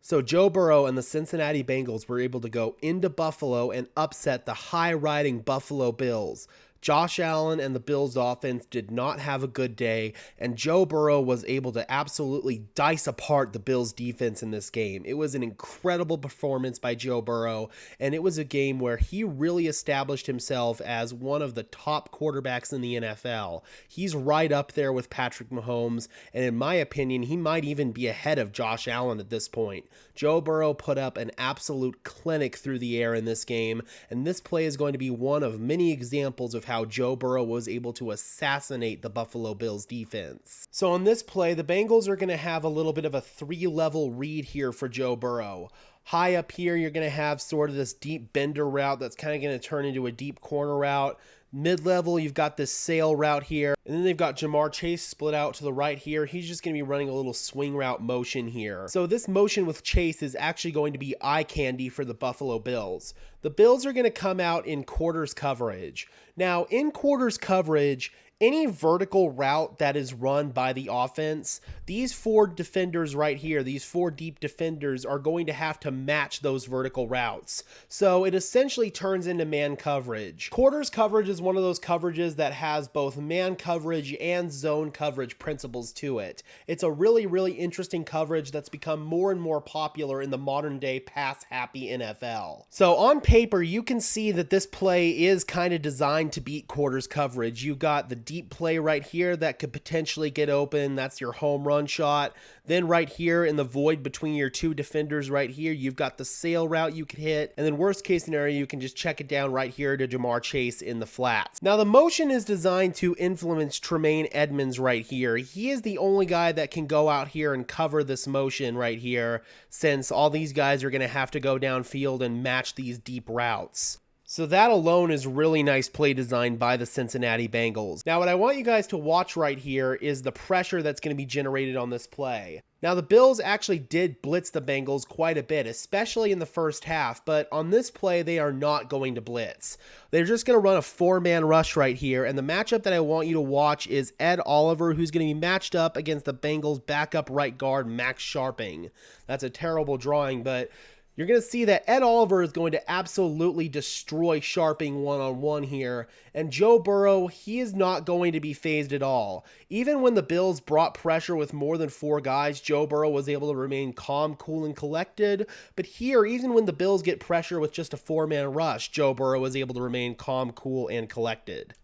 So Joe Burrow and the Cincinnati Bengals were able to go into Buffalo and upset the high-riding Buffalo Bills. Josh Allen and the Bills offense did not have a good day, and Joe Burrow was able to absolutely dice apart the Bills defense in this game. It was an incredible performance by Joe Burrow, and it was a game where he really established himself as one of the top quarterbacks in the NFL. He's right up there with Patrick Mahomes, and in my opinion, he might even be ahead of Josh Allen at this point. Joe Burrow put up an absolute clinic through the air in this game, and this play is going to be one of many examples of how Joe Burrow was able to assassinate the Buffalo Bills defense. So on this play, the Bengals are going to have a little bit of a three-level read here for Joe Burrow. High up here, you're going to have sort of this deep bender route that's kind of going to turn into a deep corner route. Mid-level, you've got this sail route here. And then they've got Jamar Chase split out to the right here. He's just going to be running a little swing route motion here. So this motion with Chase is actually going to be eye candy for the Buffalo Bills. The Bills are going to come out in quarters coverage. Now, in quarters coverage, any vertical route that is run by the offense, these four defenders right here, these four deep defenders are going to have to match those vertical routes. So it essentially turns into man coverage. Quarters coverage is one of those coverages that has both man coverage and zone coverage principles to it. It's a really, really interesting coverage that's become more and more popular in the modern day pass-happy NFL. So on paper, you can see that this play is kind of designed to beat quarters coverage. You've got the deep play right here that could potentially get open. That's your home run shot. Then right here in the void between your two defenders right here, you've got the sail route you could hit. And then worst case scenario, you can just check it down right here to Jamar Chase in the flats. Now the motion is designed to influence Tremaine Edmonds right here. He is the only guy that can go out here and cover this motion right here, since all these guys are going to have to go downfield and match these deep routes. So that alone is really nice play design by the Cincinnati Bengals. Now what I want you guys to watch right here is the pressure that's going to be generated on this play. Now the Bills actually did blitz the Bengals quite a bit, especially in the first half, but on this play they are not going to blitz. They're just going to run a four-man rush right here, and the matchup that I want you to watch is Ed Oliver, who's going to be matched up against the Bengals backup right guard Max Sharping. That's a terrible drawing, but you're going to see that Ed Oliver is going to absolutely destroy Sharping one-on-one here. And Joe Burrow, he is not going to be phased at all. Even when the Bills brought pressure with more than four guys, Joe Burrow was able to remain calm, cool, and collected. But here, even when the Bills get pressure with just a four-man rush, Joe Burrow was able to remain calm, cool, and collected.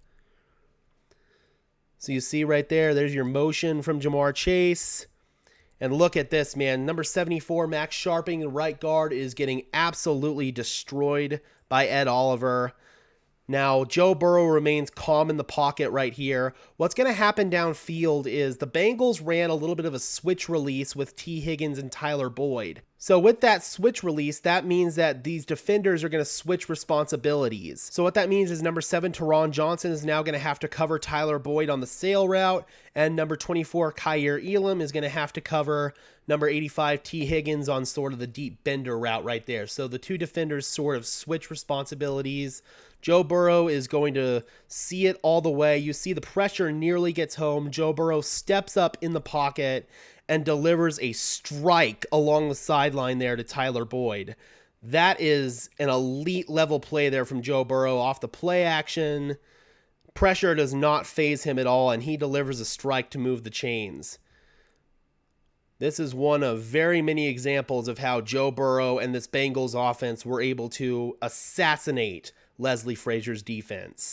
So you see right there, there's your motion from Jamar Chase. And look at this, man. Number 74, Max Sharping, the right guard, is getting absolutely destroyed by Ed Oliver. Now, Joe Burrow remains calm in the pocket right here. What's going to happen downfield is the Bengals ran a little bit of a switch release with T. Higgins and Tyler Boyd. So with that switch release, that means that these defenders are going to switch responsibilities. So what that means is number 7, Teron Johnson, is now going to have to cover Tyler Boyd on the sail route, and number 24, Kyer Elam, is going to have to cover number 85, T. Higgins, on sort of the deep bender route right there. So the two defenders sort of switch responsibilities. Joe Burrow is going to see it all the way. You see the pressure nearly gets home. Joe Burrow steps up in the pocket and delivers a strike along the sideline there to Tyler Boyd. That is an elite level play there from Joe Burrow off the play action. Pressure does not faze him at all, and he delivers a strike to move the chains. This is one of very many examples of how Joe Burrow and this Bengals offense were able to assassinate Leslie Frazier's defense.